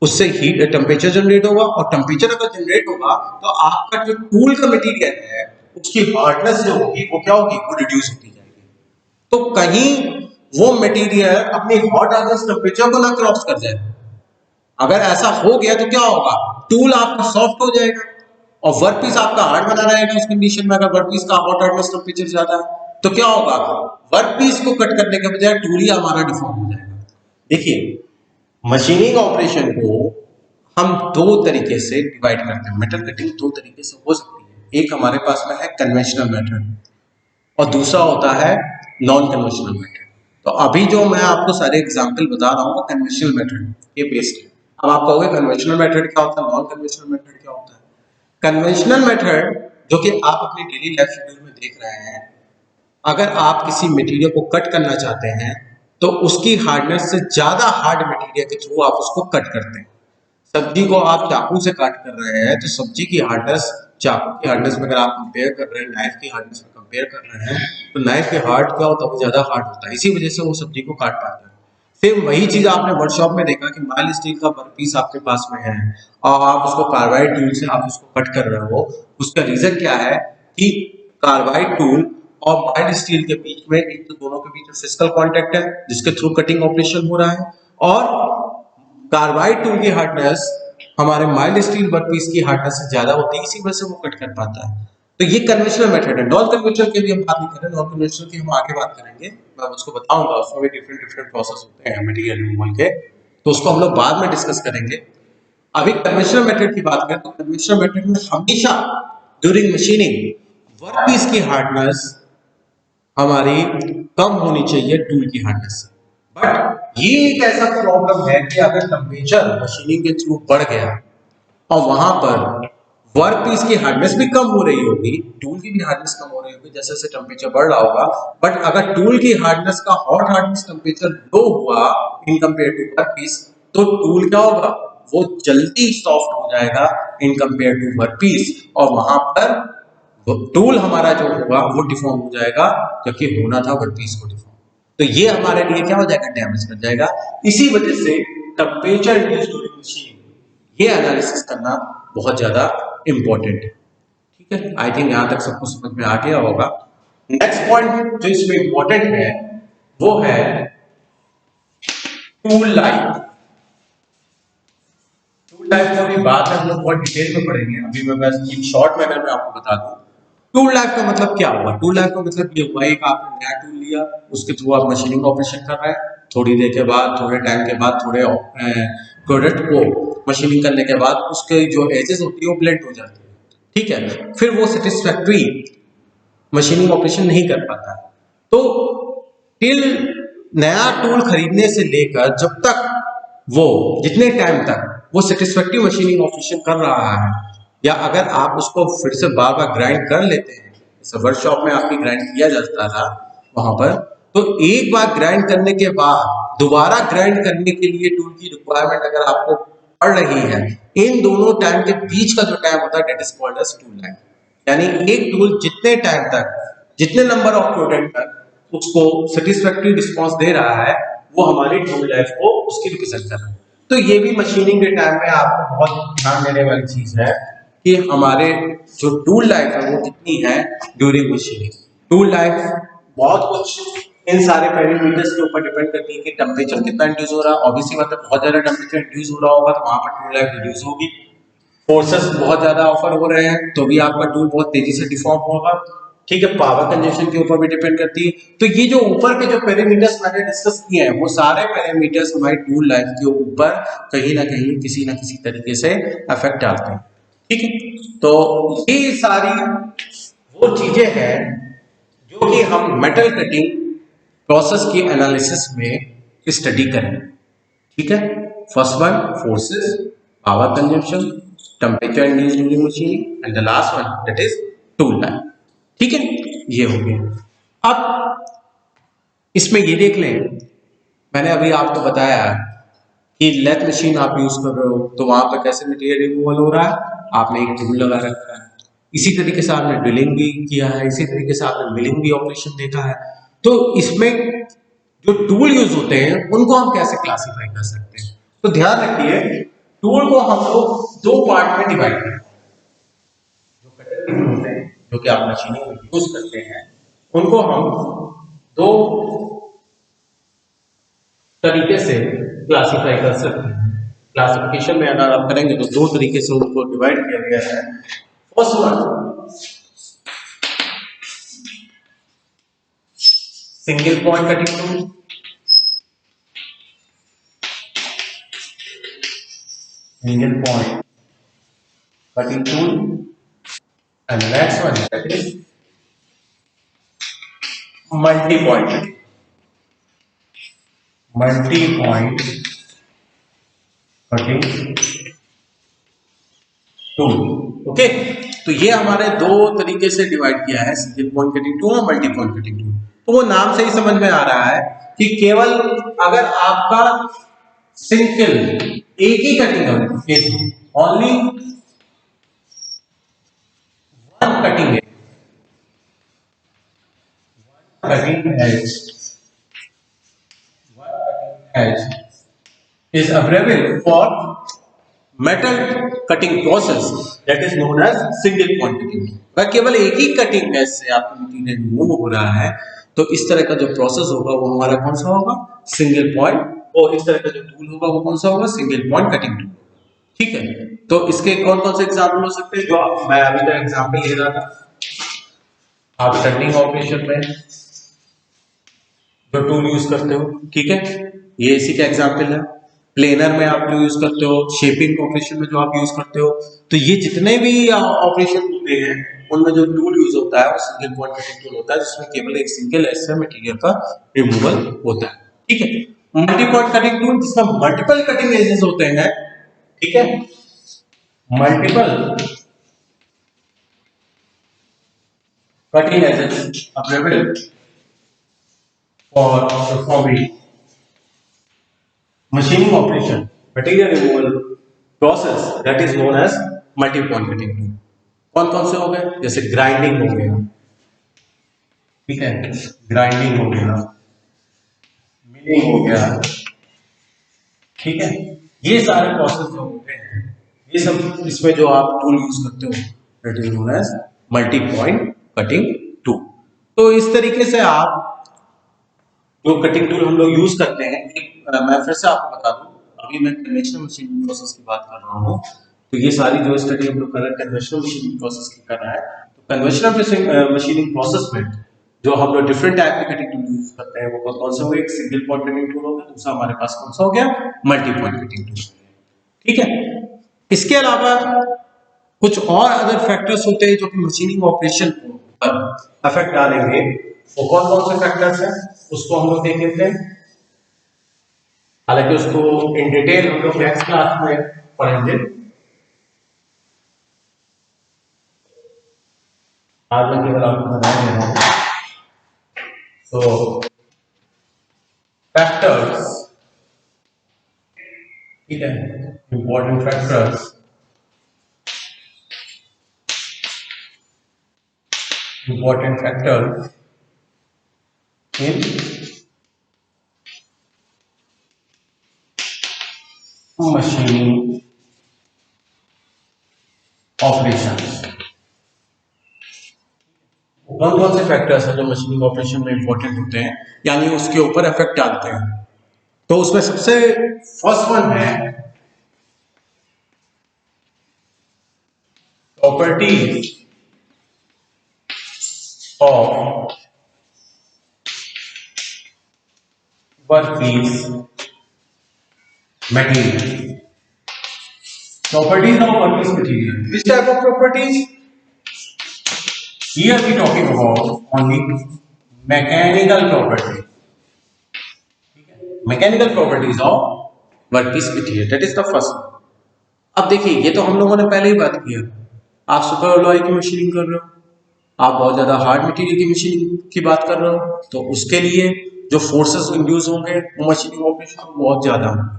उससे हीट टेम्परेचर जनरेट होगा, और टेम्परेचर अगर जनरेट होगा तो आपका जो टूल का मटेरियल है उसकी हार्डनेस जो होगी वो क्या होगी, वो रिड्यूस होती जाएगी। तो कहीं वो मटेरियल अपनी हॉट हार्डनेस टेम्परेचर को ना क्रॉस कर जाए। अगर ऐसा हो गया तो क्या होगा, टूल आपका सॉफ्ट हो जाएगा और वर्कपीस आपका हार्ड बना रहेगा। उस कंडीशन में अगर वर्कपीस का हॉट हार्डनेस टेम्परेचर ज्यादा है तो क्या होगा, वर्कपीस को कट करने के बजाय टूल ही हमारा डिफॉर्म हो जाएगा। देखिए मशीनिंग ऑपरेशन को हम दो तरीके से डिवाइड करते हैं, मेटल कटिंग दो तरीके से हो सकती है, एक हमारे पास में है कन्वेंशनल मेथड और दूसरा होता है नॉन कन्वेंशनल मेथड। तो अभी जो मैं आपको सारे एग्जांपल बता रहा हूँ वो कन्वेंशनल मेथड के बेस्ड है। अब आप कहोगे कन्वेंशनल मेथड क्या होता है, नॉन कन्वेंशनल मेथड क्या होता है। कन्वेंशनल मेथड जो कि आप अपनी डेली लाइफ शेड्यूल में देख रहे हैं, अगर आप किसी मटेरियल को कट करना चाहते हैं तो उसकी हार्डनेस से ज्यादा हार्ड मटेरियल के थ्रू आप उसको कट करते हैं। सब्जी को आप चाकू से काट कर रहे हैं तो सब्जी की हार्डनेस चाकू की हार्डनेस में अगर आप कंपेयर कर रहे हैं नाइफ की हार्डनेस में कंपेयर कर रहे हैं तो नाइफ के हार्ड क्या होता है, वो ज्यादा हार्ड होता है, इसी वजह से वो सब्जी को काट पाता है। फिर वही चीज आपने वर्कशॉप में देखा कि माइल्ड स्टील का वर्कपीस आपके पास में है और आप उसको कार्बाइड टूल से आप उसको कट कर रहे हो। उसका रीजन क्या है कि कार्बाइड टूल और माइल्ड स्टील के बीच में एक तो दोनों के बीच में फिजिकल कांटेक्ट है जिसके थ्रू कटिंग ऑपरेशन हो रहा है, और कार्बाइड टूल की हार्डनेस हमारे माइल्ड स्टील वर्कपीस की हार्डनेस से ज्यादा होती है, इसी वजह से वो कट कर पाता है। तो ये कन्वेंशनल मेथड है। नॉन कन्वेंशनल की भी हम बात नहीं कर रहे, नॉन कन्वेंशनल की हम आगे बात करेंगे, मैं उसको बताऊंगा, उसमें भी डिफरेंट डिफरेंट प्रोसेस होते हैं मटेरियल रिमूवल के, तो उसको हम लोग बाद में डिस्कस करेंगे। अभी कन्वेंशनल मेथड की बात करें तो कन्वेंशनल मेथड में हमेशा ड्यूरिंग मशीनिंग वर्कपीस की हार्डनेस हमारी कम होनी चाहिए टूल की हार्डनेस से। बट ये एक ऐसा प्रॉब्लम है कि अगर टेम्परेचर मशीनिंग के थ्रू बढ़ गया और वहां पर वर्कपीस की हार्डनेस भी कम हो रही होगी, टूल की भी हार्डनेस कम हो रही होगी जैसे जैसे टेम्परेचर बढ़ रहा होगा, बट अगर टूल की हार्डनेस का हॉट हार्डनेस टेम्परेचर लो हुआ इन कंपेयर टू वर्कपीस तो टूल क्या होगा, वो जल्दी सॉफ्ट हो जाएगा इन कंपेयर टू वर्कपीस, और वहां पर टूल हमारा जो होगा वो डिफॉर्म हो जाएगा क्योंकि होना था वर्कपीस को डिफॉर्म। तो ये हमारे लिए क्या हो जाएगा, डैमेज कर जाएगा। इसी वजह से टेम्परेचर इंड्यूस्ड ड्यूरिंग मशीनिंग ये एनालिसिस करना बहुत ज्यादा इंपॉर्टेंट है। ठीक है, आई थिंक यहां तक सबको समझ में आ गया होगा। नेक्स्ट पॉइंट जो इसमें इंपॉर्टेंट है वो है टूल लाइफ। टूल लाइफ को भी बाद में हम लोग बहुत डिटेल में पढ़ेंगे, अभी मैं बस इन शॉर्ट मैनर में आपको बता दूं। टूल लाइफ का मतलब क्या हुआ? टूल लाइफ का मतलब ये हुआ, एक आपने नया टूल लिया, उसके थ्रू आप मशीनिंग ऑपरेशन कर रहे हैं, थोड़ी देर के बाद, थोड़े टाइम के बाद, थोड़े प्रोडक्ट को मशीनिंग करने के बाद उसके जो एजेस होती है वो ब्लेंड हो जाती है, ठीक है, फिर वो सेटिस्फैक्ट्री मशीनिंग ऑपरेशन नहीं कर पाता। तो टिल नया टूल खरीदने से लेकर जब तक वो जितने टाइम तक वो सेटिस्फैक्टरी मशीनिंग ऑपरेशन कर रहा है, या अगर आप उसको फिर से बार बार ग्राइंड कर लेते हैं, जैसे वर्कशॉप में आपकी ग्राइंड किया जाता था वहां पर, तो एक बार ग्राइंड करने के बाद दोबारा ग्राइंड करने के लिए टूल की रिक्वायरमेंट अगर आपको पड़ रही है, इन दोनों टाइम के बीच का जो टाइम होता है that is called as tool life. यानी एक टूल जितने टाइम तक, जितने नंबर ऑफ प्रोडक्ट तक उसको सेटिस्फैक्टरी रिस्पॉन्स दे रहा है, वो हमारी टूल लाइफ को उसकी रिप्रेजेंट कर रहा है। तो ये भी मशीनिंग के टाइम में आपको बहुत ध्यान देने वाली चीज है कि हमारे जो टूल लाइफ है वो कितनी है ड्यूरिंग मशीनिंग। टूल लाइफ बहुत कुछ इन सारे पैरामीटर्स के ऊपर डिपेंड करती है कि टेम्परेचर कितना इंड्यूस हो रहा है। ऑब्वियसली मतलब बहुत ज्यादा टेम्परेचर इंड्यूस हो रहा होगा तो वहां पर टूल लाइफ रिड्यूस होगी। फोर्सेस बहुत ज्यादा ऑफर हो रहे हैं तो भी आपका टूल बहुत तेजी से डिफॉर्म होगा, ठीक है। पावर कंजम्पशन के ऊपर भी डिपेंड करती है। तो ये जो ऊपर के जो पैरामीटर्स मैंने डिस्कस किए हैं वो सारे पैरामीटर्स हमारी टूल लाइफ के ऊपर कहीं ना कहीं किसी ना किसी तरीके से अफेक्ट डालते हैं, ठीक है। तो ये सारी वो चीजें हैं जो कि हम मेटल कटिंग प्रोसेस की एनालिसिस में स्टडी करें, ठीक है। First one forces, power consumption, temperature induced during machining, and the last one that is tool life, ठीक है। ये हो गया। अब इसमें ये देख लें, मैंने अभी आपको बताया कि लेथ मशीन आप यूज कर रहे हो तो वहां पर कैसे मटेरियल रिमूवल हो रहा है, आपने एक टूल लगा रखा है। इसी तरीके से आपने ड्रिलिंग भी किया है, इसी तरीके से आपने मिलिंग भी ऑपरेशन देखा है। तो इसमें जो टूल यूज होते हैं उनको हम कैसे क्लासिफाई कर सकते हैं? तो ध्यान रखिए, टूल को हम लोग दो पार्ट में डिवाइड करते हैं। जो कटर टूल होते हैं जो कि आप मशीनिंग में यूज करते हैं, उनको हम दो तरीके से क्लासिफाई कर सकते हैं। क्लासिफिकेशन में अगर आप करेंगे तो दो तरीके से उनको डिवाइड किया गया है। First one single point cutting tool, single point cutting tool, and next one that is multi point cutting, multi point cutting tool. Okay, तो ये हमारे दो तरीके से डिवाइड किया है, सिंगल पॉइंट कटिंग टूल और मल्टी पॉइंट कटिंग टूल। तो वो नाम से ही समझ में आ रहा है कि केवल अगर आपका सिंगल एक ही कटिंग है, ओनली वन कटिंग है, cutting edge, edge is available for metal cutting process that is known as single point cutting। अगर केवल एक ही कटिंग एज से आपका मटीरियल मूव हो रहा है तो इस तरह का जो प्रोसेस होगा वो हमारा कौन सा होगा, सिंगल पॉइंट। और इस तरह का जो टूल होगा वो कौन सा होगा, सिंगल पॉइंट कटिंग टूल, ठीक है। तो इसके कौन कौन से एग्जाम्पल हो सकते हैं, जो मैं अभी तक एग्जाम्पल ले रहा था, आप टर्निंग ऑपरेशन में जो टूल यूज करते हो, ठीक है, ये इसी का एग्जांपल है। प्लेनर में आप जो यूज करते हो, शेपिंग ऑपरेशन में जो आप यूज करते हो, तो ये जितने भी ऑपरेशन होते हैं उनमें जो टूल यूज होता है वो सिंगल पॉइंट कटिंग टूल होता है, जिसमें केवल एक सिंगल ऐसे मटेरियल का रिमूवल होता है, ठीक है। मल्टी पॉइंट कटिंग टूल जिसमें मल्टीपल कटिंग एजेस होते हैं, ठीक है, multiple cutting edges available for performing machining operation, material removal process that is known as multi point cutting tool। कौन कौन से हो गए, जैसे ग्राइंडिंग हो गया, ठीक है, ग्राइंडिंग हो गया, मिलिंग हो गया, ठीक है। ये सारे प्रोसेस जो होते हैं, ये सब इसमें जो आप टूल यूज करते हो that is known as multi point cutting tool. तो इस तरीके से आप जो कटिंग टूल हम लोग यूज करते हैं, मैं फिर से आपको बता दूं, अभी मैं कन्वेंशनल मशीनिंग प्रोसेस की बात कर रहा हूँ, तो ये सारी जो स्टडी हम लोग कर रहे हैं कन्वेंशनल मशीनिंग प्रोसेस की कर रहा है। तो कन्वेंशनल मशीनिंग प्रोसेस में जो हम लोग डिफरेंट टाइप के कटिंग टूल यूज करते हैं वो कौन सा हो, एक सिंगल पॉइंट कटिंग टूल हो गया, दूसरा हमारे पास कौन सा हो गया, मल्टी पॉइंट कटिंग टूल। ठीक है, इसके अलावा कुछ और अदर फैक्टर्स होते हैं जो कि मशीनिंग ऑपरेशन पर अफेक्ट डालेंगे। वो कौन कौन से फैक्टर्स हैं उसको हम लोग देख लेते हैं। हालांकि उसको इन डिटेल हम लोग नेक्स्ट क्लास में पढ़ेंगे। आज मैं केवल आपको बता दे रहा हूं। तो फैक्टर्स, ठीक है, important factors, important factors in machining operations. कौन कौन से फैक्टर्स हैं जो मशीनिंग ऑपरेशन में इंपॉर्टेंट होते हैं, यानी उसके ऊपर इफेक्ट डालते हैं। तो उसमें सबसे फर्स्ट वन है properties of workpiece material. Properties of workpiece material. Which type of properties? Here we talking about only mechanical properties. Mechanical properties of workpiece material. That is the first. अब देखिए, ये तो हम लोगों ने पहले ही बात किया। आप सुपर अलॉय की मशीनिंग कर रहे हो, आप बहुत ज्यादा हार्ड मटेरियल की मशीनिंग की बात कर रहे हो, तो उसके लिए जो फोर्सेस इंड्यूस होंगे वो मशीनिंग ऑपरेशन बहुत ज्यादा होंगे।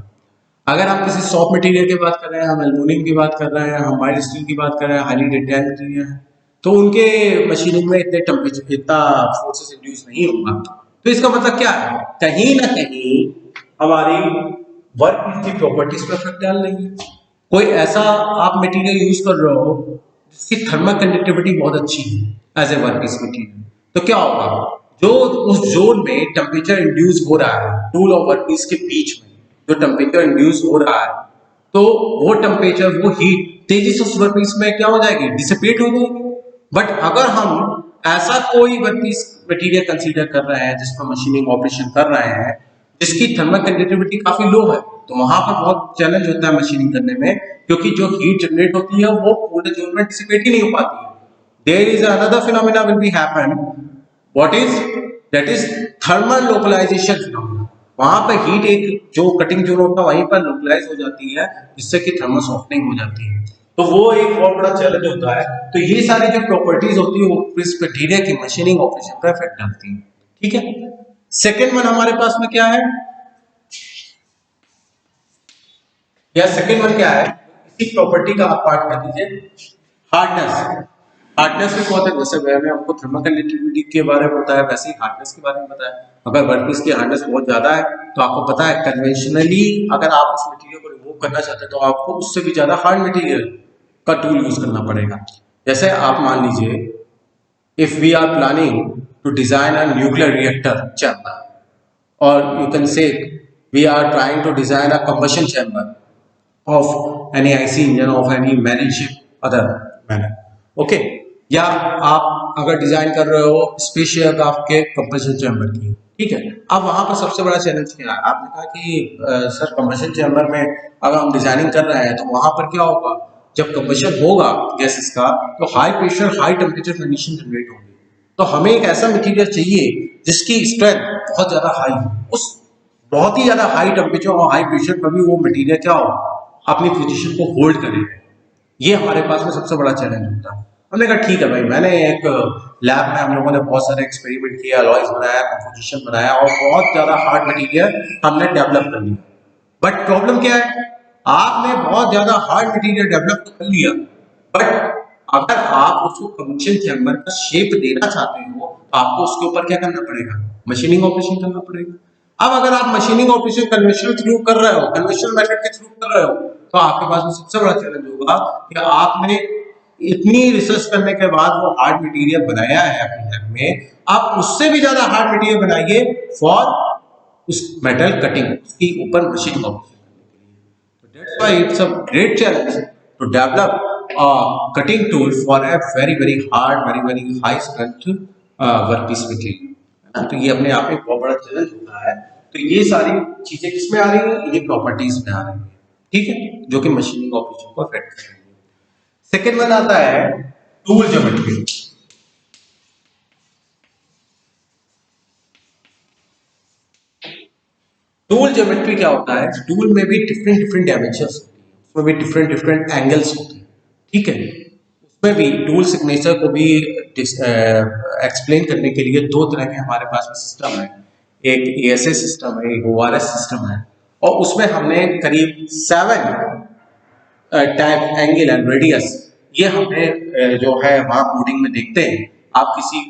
अगर आप किसी सॉफ्ट मटेरियल की बात कर रहे हैं, हम एल्युमिनियम की बात कर रहे हैं, हम माइल्ड स्टील की बात कर रहे हैं, हाईली डक्टाइल मटेरियल है, तो उनके मशीनिंग में इतने टेम्परेचर, इतना फोर्सेस इंड्यूस नहीं होगा। तो इसका मतलब क्या है, कहीं ना कहीं हमारी वर्क की प्रॉपर्टीज पर इफेक्ट डाल देंगे। कोई ऐसा आप मटेरियल यूज कर रहे हो जिसकी थर्मल कंडक्टिविटी बहुत अच्छी है एज ए वर्क मटेरियल, तो क्या होगा, जो उस जोन में टेम्परेचर इंड्यूस हो रहा है टूल और वर्कपीस के बीच में, जो टेम्परेचर इंड्यूस हो रहा है, तो वो टेम्परेचर, वो हीट तेजी से उस वर्कपीस में क्या हो जाएगी, डिसिपेट हो जाएगी। बट अगर हम ऐसा कोई वर्कपीस मटेरियल कंसीडर कर रहे हैं जिस पर मशीनिंग ऑपरेशन कर रहे हैं जिसकी थर्मल कंडक्टिविटी काफी लो है, तो वहां पर बहुत चैलेंज होता है मशीनिंग करने में, क्योंकि जो हीट जनरेट होती है वो पूरे जोन में डिसिपेट ही नहीं हो पाती है। There is another phenomena will be happen, what is that is thermal localization phenomena. वहां पर हीट एक जो कटिंग जोन होता है वहीं पर लोकलाइज हो जाती है, जिससे कि थर्मल सॉफ्टनिंग हो जाती है। तो वो एक बहुत बड़ा चैलेंज होता है। तो ये सारी जो प्रॉपर्टीज होती है वो इस मटेरियल की मशीनिंग ऑपरेशन पर इफेक्ट डालती है। ठीक है, सेकेंड वन हमारे पास में क्या है, या सेकेंड वन क्या है, इसी प्रॉपर्टी का आप पार्ट कर दीजिए, हार्डनेस। हार्डनेस में बहुत है, जैसे मैंने आपको थर्मल कंडक्टिविटी के बारे में बताया, वैसे ही हार्डनेस के बारे में बताया। अगर वर्कपीस की हार्डनेस बहुत ज्यादा है तो आपको पता है कन्वेंशनली अगर आप उस मटेरियल को रिमूव करना चाहते हैं तो आपको उससे भी ज्यादा हार्ड मटेरियल का टूल यूज करना पड़ेगा। जैसे आप मान लीजिए, if we are planning to design a nuclear reactor chamber, और you can say we are trying to design a combustion chamber of any IC engine of any marine ship other manner, okay. या आप अगर design कर रहे हो spaceship आपके combustion chamber की, ठीक है। अब वहां पर सबसे बड़ा चैलेंज क्या है, आपने कहा कि सर कंबशन चैम्बर में अगर हम डिजाइनिंग कर रहे हैं तो वहां पर क्या होगा, जब कंबशन होगा गैसेस का तो high pressure high temperature condition generate होगी। तो हमें एक ऐसा मटेरियल चाहिए जिसकी स्ट्रेंथ बहुत ज्यादा हाई हो, उस बहुत ही ज्यादा हाई टेम्परेचर और हाई प्रेशर पर भी वो मटेरियल क्या हो, अपनी पोजीशन को होल्ड करे। ये हमारे पास में सबसे बड़ा चैलेंज होता है। हमने कहा ठीक है भाई, मैंने एक लैब में हम लोगों ने बहुत सारे एक्सपेरिमेंट किया, अलॉयज बनाया, कंपोजिशन बनाया और बहुत ज्यादा हार्ड मटेरियल हमने डेवलप कर लिया। बट प्रॉब्लम क्या है, आपने बहुत ज्यादा हार्ड मटेरियल डेवलप कर लिया, बट अगर आप उसको कंबशन चैम्बर का शेप देना चाहते हो तो आपको उसके ऊपर क्या करना पड़ेगा, मशीनिंग ऑपरेशन करना पड़ेगा। अब अगर आप मशीनिंग ऑपरेशन कन्वेंशनल थ्रू कर रहे हो, कन्वेंशनल मेथड के थ्रू कर रहे हो, तो आपके पास में सबसे बड़ा चैलेंज होगा कि आपने इतनी रिसर्च करने के बाद वो हार्ड मटेरियल बनाया है अपने लैब में, आप उससे भी ज्यादा हार्ड मटेरियल बनाइए फॉर उस मेटल कटिंग, उसके ऊपर मशीनिंग ऑपरेशन करने के लिए। तो that's why it's a great challenge to develop a cutting tool for a very hard, very high strength workpiece material, है ना। तो ये अपने आप में बहुत बड़ा चैलेंज होता है। तो ये सारी चीजें किसमें आ रही है, ये प्रॉपर्टीज में आ रही है, ठीक है, जो कि मशीनिंग ऑपरेशन को अफेक्ट कर रही है। सेकेंड वन आता है टूल ज्योमेट्री। टूल ज्योमेट्री क्या होता है, टूल में भी डिफरेंट डायमेंशंस होती है, उसमें भी डिफरेंट एंगल्स होते हैं, ठीक है। उसमें भी टूल सिग्नेचर को भी एक्सप्लेन करने के लिए दो तरह के हमारे पास में सिस्टम है, एक एएसए सिस्टम है, एक ओआरएस सिस्टम है, और उसमें हमने करीब 7 टाइप एंगल एंड रेडियस, ये हमने जो है वहां कोडिंग में देखते हैं। आप किसी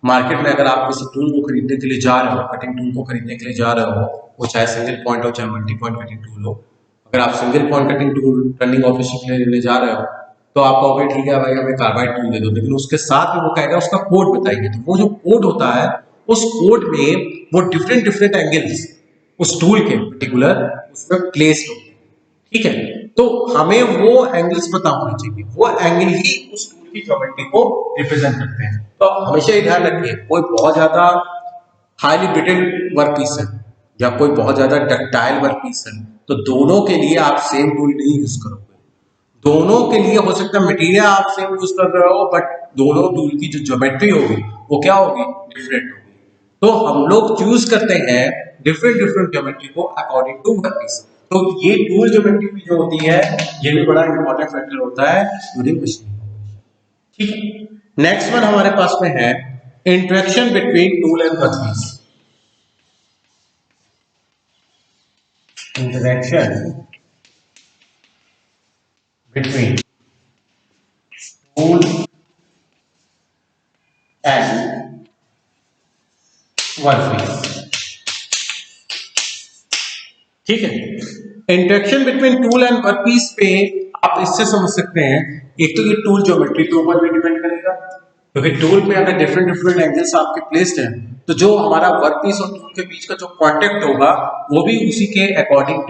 मार्केट में अगर आप किसी टूल को खरीदने के लिए जा रहे हो, कटिंग टूल को खरीदने के लिए जा रहे हो, वो चाहे सिंगल पॉइंट हो चाहे मल्टी पॉइंट कटिंग टूल हो, अगर आप single point cutting tool turning office के लिए लेने जा रहे हो तो आप कहोगे ठीक है भाई हमें कार्बाइड टूल दे दो, लेकिन उसके साथ में वो कहेगा उसका कोड बताइए। तो वो जो कोड होता है उस कोड में वो डिफरेंट एंगल्स उस टूल के पर्टिकुलर उसमें प्लेस्ड होते हैं, ठीक है। तो हमें वो एंगल्स पता होने चाहिए, वो एंगल ही उस टूल की ज्योमेट्री को रिप्रेजेंट करते हैं। तो हमेशा ये ध्यान रखिए, कोई बहुत ज्यादा हाईली ब्रिटेल वर्क पीस है या कोई बहुत ज्यादा डक्टाइल वर्क पीस है, तो दोनों के लिए आप सेम टूल नहीं यूज करोगे। दोनों के लिए हो सकता है मटेरियल आप सेम यूज कर रहे हो, बट दोनों टूल की जो ज्योमेट्री होगी वो क्या होगी, डिफरेंट होगी। तो हम लोग चूज करते हैं डिफरेंट ज्योमेट्री को अकॉर्डिंग टू वर्क पीस। तो ये टूल ज्योमेट्री भी जो होती है ये भी बड़ा इंपॉर्टेंट फैक्टर होता है ड्यूरिंग मशीनिंग, ठीक है। नेक्स्ट वन हमारे पास में है interaction between tool and work piece. Interaction between tool and work piece, ठीक है। Interaction between tool and work piece पे आप इससे समझ सकते हैं, एक तो ये टूल ज्योमेट्री के ऊपर भी डिपेंड करेगा, क्योंकि टूल में अगर डिफरेंट एंगल्स आपके प्लेस्ड हैं तो जो हमारा वर्क पीस और टूल के बीच का जो कांटेक्ट होगा वो भी उसी के अकॉर्डिंग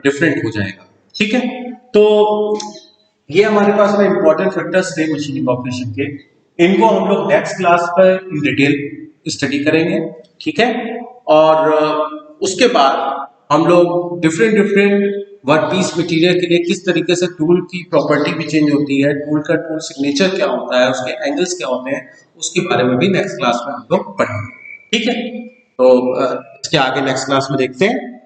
डिफरेंट हो जाएगा, ठीक है। तो ये हमारे पास में इंपॉर्टेंट फैक्टर्स थे मशीनिंग ऑपरेशन के, इनको हम लोग नेक्स्ट क्लास पर इन डिटेल स्टडी करेंगे, ठीक है। और उसके बाद हम लोग डिफरेंट वर्क पीस मटीरियल के लिए किस तरीके से टूल की प्रॉपर्टी भी चेंज होती है, टूल का टूल सिग्नेचर क्या होता है, उसके एंगल्स क्या होते हैं, उसके बारे में भी नेक्स्ट क्लास में हम लोग पढ़ेंगे, ठीक है। तो इसके आगे नेक्स्ट क्लास में देखते हैं।